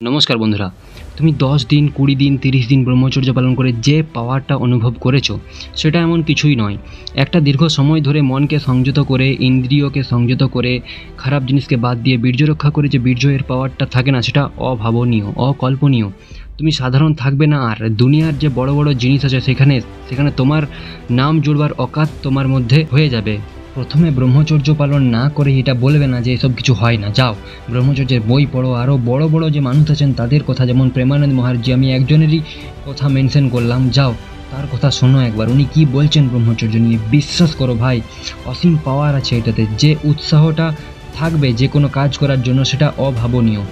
নমস্কার বন্ধুরা, তুমি 10 দিন 20 দিন 30 দিন ব্রহ্মচর্য পালন করে যে পাওয়ারটা অনুভব করেছো সেটা এমন কিছুই নয়। একটা দীর্ঘ সময় ধরে মনকে সংযত করে, ইন্দ্রিয়কে সংযত করে, খারাপ জিনিসকে বাদ দিয়ে বীর্য রক্ষা করে যে বীর্য এর পাওয়ারটা থাকে না, সেটা অভাবনীয়, অকল্পনীয়। তুমি সাধারণ থাকবে না, আর দুনিয়ার যে বড় বড় জিনিস আছে সেখানে তোমার নাম জুড়বার অকাত তোমার মধ্যে হয়ে যাবে। প্রথমে ব্রহ্মচর্য পালন না করে এটা বলবে না যে এসব কিছু হয় না। যাও ব্রহ্মচর্যের বই পড়ো, আরও বড় বড় যে মানুষ আছেন তাদের কথা, যেমন প্রেমানন্দ মহারাজজি, আমি একজনেরই কথা মেনশন করলাম, যাও তার কথা শোনো একবার, উনি কি বলছেন ব্রহ্মচর্য নিয়ে। বিশ্বাস করো ভাই, অসীম পাওয়ার আছে এটাতে। যে উৎসাহটা থাকবে যে কোনো কাজ করার জন্য, সেটা অভাবনীয়।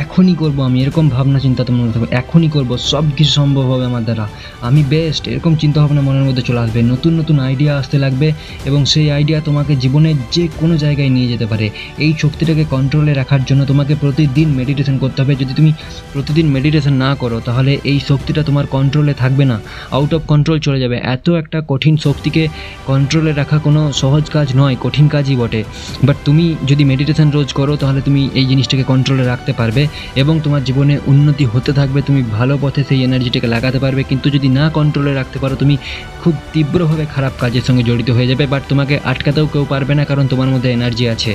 এখনই করব আমি, এরকম ভাবনা চিন্তা তোমার মধ্যে থাকবে, এখনই করব, সব কিছু সম্ভব হবে আমার দ্বারা, আমি বেস্ট, এরকম চিন্তাভাবনা মনের মধ্যে চলে আসবে। নতুন নতুন আইডিয়া আসতে লাগবে এবং সেই আইডিয়া তোমাকে জীবনের যে কোনো জায়গায় নিয়ে যেতে পারে। এই শক্তিটাকে কন্ট্রোলে রাখার জন্য তোমাকে প্রতিদিন মেডিটেশন করতে হবে। যদি তুমি প্রতিদিন মেডিটেশন না করো তাহলে এই শক্তিটা তোমার কন্ট্রোলে থাকবে না, আউট অফ কন্ট্রোল চলে যাবে। এত একটা কঠিন শক্তিকে কন্ট্রোলে রাখা কোনো সহজ কাজ নয়, কঠিন কাজই বটে। বাট তুমি যদি মেডিটেশন রোজ করো তাহলে তুমি এই জিনিসটাকে কন্ট্রোলে রাখতে পারবে এবং তোমার জীবনে উন্নতি হতে থাকবে, তুমি ভালো পথে সেই এনার্জিটাকে লাগাতে পারবে। কিন্তু যদি না কন্ট্রোলে রাখতে পারো, তুমি খুব তীব্রভাবে খারাপ কাজের সঙ্গে জড়িত হয়ে যাবে। বাট তোমাকে আটকাতেও কেউ পারবে না, কারণ তোমার মধ্যে এনার্জি আছে।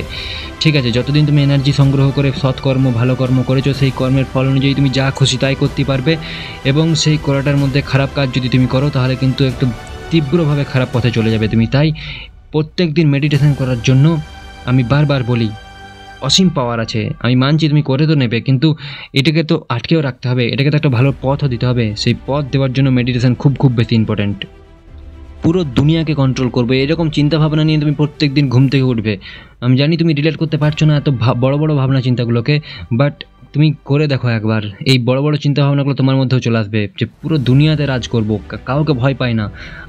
ঠিক আছে, যতদিন তুমি এনার্জি সংগ্রহ করে সৎকর্ম ভালো কর্ম করেছো, সেই কর্মের ফল অনুযায়ী তুমি যা খুশি তাই করতে পারবে। এবং সেই করাটার মধ্যে খারাপ কাজ যদি তুমি করো তাহলে কিন্তু একটু তীব্রভাবে খারাপ পথে চলে যাবে তুমি। তাই প্রত্যেক দিন মেডিটেশন করার জন্য আমি বারবার বলি, অসীম পাওয়ার আছে। আমি মানছি তুমি করে তো নেবে, কিন্তু এটাকে তো আটকেও রাখতে হবে, এটাকে তো একটা ভালো পথও দিতে হবে। সেই পথ দেওয়ার জন্য মেডিটেশন খুব খুব বেশি ইম্পর্ট্যান্ট। পুরো দুনিয়াকে কন্ট্রোল করবে এরকম চিন্তাভাবনা নিয়ে তুমি প্রত্যেক দিন ঘুম থেকে উঠবে। আমি জানি তুমি রিলেট করতে পারছো না এত বড় বড় ভাবনা চিন্তাগুলোকে, বাট তুমি করে দেখো একবার, এই বড় বড় চিন্তাভাবনাগুলো তোমার মধ্যেও চলে আসবে যে পুরো দুনিয়াতে রাজ করবো, কাউকে ভয় পাই না,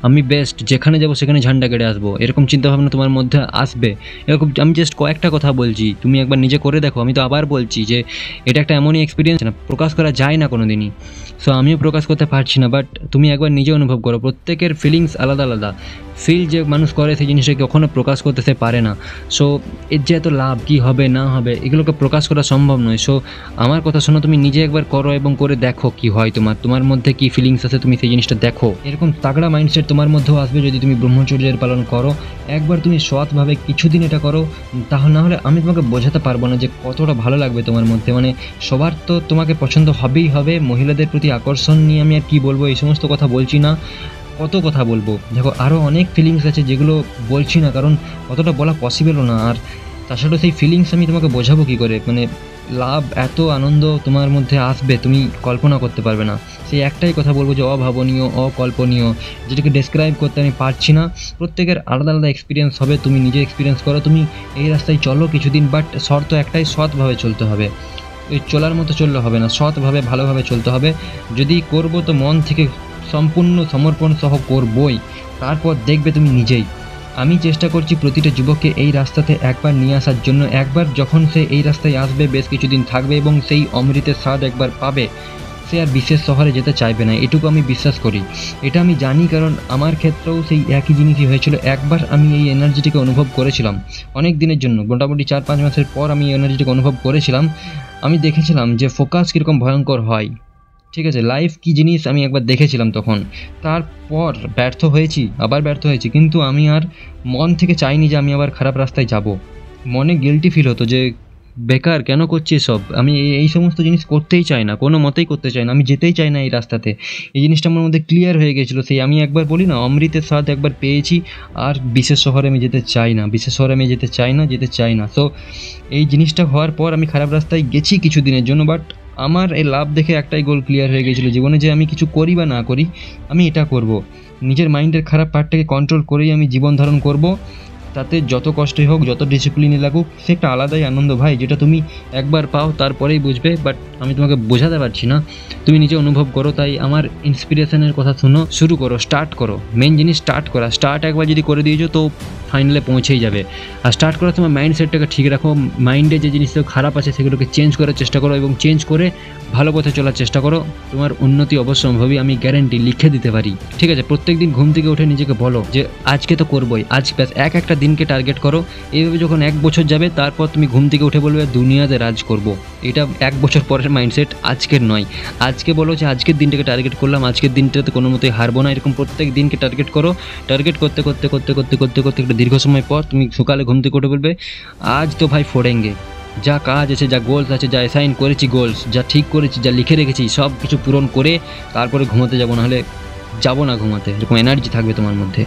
আমি বেস্ট, যেখানে যাবো সেখানে ঝান্ডা কেড়ে আসবো, এরকম চিন্তাভাবনা তোমার মধ্যে আসবে। এরকম আমি জাস্ট কয়েকটা কথা বলছি, তুমি একবার নিজে করে দেখো। আমি তো আবার বলছি যে এটা একটা এমনই এক্সপিরিয়েন্স না, প্রকাশ করা যায় না কোনো দিনই। সো আমিও প্রকাশ করতে পারছি না, বাট তুমি একবার নিজে অনুভব করো। প্রত্যেকের ফিলিংস আলাদা আলাদা, ফিল যে মানুষ করে সেই জিনিসটাকে কখনো প্রকাশ করতে সে পারে না। সো এর যে এত লাভ কী হবে না হবে এগুলোকে প্রকাশ করা সম্ভব নয়। সো আমার কথা শোনো, তুমি নিজে একবার করো এবং করে দেখো কি হয়। তোমার মধ্যে কি ফিলিংস আছে তুমি সেই জিনিসটা দেখো। এরকম তাগড়া মাইন্ডসেট তোমার মধ্যেও আসবে যদি তুমি ব্রহ্মচর্যের পালন করো। একবার তুমি সৎভাবে কিছুদিন এটা করো, তাহলে না হলে আমি তোমাকে বোঝাতে পারবো না যে কতটা ভালো লাগবে তোমার মধ্যে। মানে সবার তো তোমাকে পছন্দ হবেই হবে। মহিলাদের প্রতি আকর্ষণ নিয়ে আমি আর কি বলবো, এই সমস্ত কথা বলছি না, কত কথা বলবো। দেখো আরও অনেক ফিলিংস আছে যেগুলো বলছি না, কারণ অতটা বলা পসিবলও না। আর তাছাড়া সেই ফিলিংস আমি তোমাকে বোঝাবো কী করে। মানে লাভ, এত আনন্দ তোমার মধ্যে আসবে তুমি কল্পনা করতে পারবে না। সেই একটাই কথা বলবো যে অভাবনীয়, অকল্পনীয়, যেটাকে ডেসক্রাইব করতে আমি পারছি না। প্রত্যেকের আলাদা আলাদা এক্সপিরিয়েন্স হবে, তুমি নিজে এক্সপিরিয়েন্স করো। তুমি এই রাস্তায় চলো কিছুদিন, বাট শর্ত একটাই, সৎভাবে চলতে হবে। ওই চলার মতো চললে হবে না, সৎভাবে ভালোভাবে চলতে হবে। যদি করবো তো মন থেকে সম্পূর্ণ সমর্পণ সহ করবই, তারপর দেখবে তুমি নিজেই। আমি চেষ্টা করছি প্রতিটা যুবককে এই রাস্তাতে একবার নিয়ে আসার জন্য। একবার যখন সে এই রাস্তায় আসবে, বেশ কিছুদিন থাকবে এবং সেই অমৃতের স্বাদ একবার পাবে, সে আর বিশেষ শহরে যেতে চাইবে না, এটুকু আমি বিশ্বাস করি। এটা আমি জানি, কারণ আমার ক্ষেত্রেও সেই একই জিনিসই হয়েছিল। একবার আমি এই এনার্জিটিকে অনুভব করেছিলাম অনেক দিনের জন্য, মোটামুটি 4-5 মাসের পর আমি এই এনার্জিটিকে অনুভব করেছিলাম। আমি দেখেছিলাম যে ফোকাস কীরকম ভয়ঙ্কর হয়। ঠিক আছে, লাইফ কী জিনিস আমি একবার দেখেছিলাম তখন। তারপর ব্যর্থ হয়েছি, আবার ব্যর্থ হয়েছি, কিন্তু আমি আর মন থেকে চাইনি যে আমি আবার খারাপ রাস্তায় যাব। মনে গিল্টি ফিল হতো যে বেকার কেন করছি এসব, আমি এই সমস্ত জিনিস করতেই চাই না, কোনো মতেই করতে চাই না, আমি যেতেই চাই না এই রাস্তাতে। এই জিনিসটা আমার মধ্যে ক্লিয়ার হয়ে গেছিলো। সেই আমি একবার বলি না, অমৃতের স্বাদ একবার পেয়েছি, আর বিশেষ শহরে আমি যেতে চাই না, বিশেষ শহরে আমি যেতে চাই না। সো এই জিনিসটা হওয়ার পর আমি খারাপ রাস্তায় গেছি কিছুদিনের জন্য, বাট আমার এই লাভ দেখে একটাই গোল ক্লিয়ার হয়ে গেছিলো জীবনে, যে আমি কিছু করি বা না করি, আমি এটা করব। নিজের মাইন্ডের খারাপ পার্টটাকে কন্ট্রোল করেই আমি জীবন ধারণ করব। তাতে যত কষ্টই হোক, যত ডিসিপ্লিনে লাগুক, সে একটা আলাদাই আনন্দ ভাই, যেটা তুমি একবার পাও তারপরেই বুঝবে। বাট আমি তোমাকে বোঝাতে পারছি না, তুমি নিজে অনুভব করো। তাই আমার ইন্সপিরেশনের কথা শুনো, শুরু করো, স্টার্ট করো। মেন জিনিস স্টার্ট করা। স্টার্ট একবার যদি করে দিয়েছো তো ফাইনালে পৌঁছেই যাবে। আর স্টার্ট করার সময় মাইন্ডসেটটাকে ঠিক রাখো। মাইন্ডে যে জিনিসগুলো খারাপ আছে সেগুলোকে চেঞ্জ করার চেষ্টা করো এবং চেঞ্জ করে ভালো পথে চলার চেষ্টা করো, তোমার উন্নতি অবশ্যম্ভাবী, আমি গ্যারেন্টি লিখে দিতে পারি। ঠিক আছে, প্রত্যেকদিন ঘুম থেকে উঠে নিজেকে বলো যে আজকে তো করবোই, আজ ব্যাস একটা দিনকে টার্গেট করো। এইভাবে যখন 1 বছর যাবে তারপর তুমি ঘুম থেকে উঠে বলবে দুনিয়াতে রাজ করব। এটা 1 বছর পরের মাইন্ডসেট, আজকের নয়। আজকে বলো যে আজকের দিনটাকে টার্গেট করলাম, আজকের দিনটাতে কোনো মতেই হারবো না। এরকম প্রত্যেক দিনকে টার্গেট করো। টার্গেট করতে করতে করতে করতে করতে করতে একটা দীর্ঘ সময় পর তুমি সকালে ঘুম থেকে উঠে বলবে আজ তো ভাই ফোড়েঙ্গে, যা কাজ আছে, যা গোলস আছে, যা অ্যাসাইন করেছি গোলস, যা ঠিক করেছি, যা লিখে রেখেছি সব কিছু পূরণ করে তারপরে ঘুমাতে যাবো, নাহলে যাবো না ঘুমাতে। এরকম এনার্জি থাকবে তোমার মধ্যে।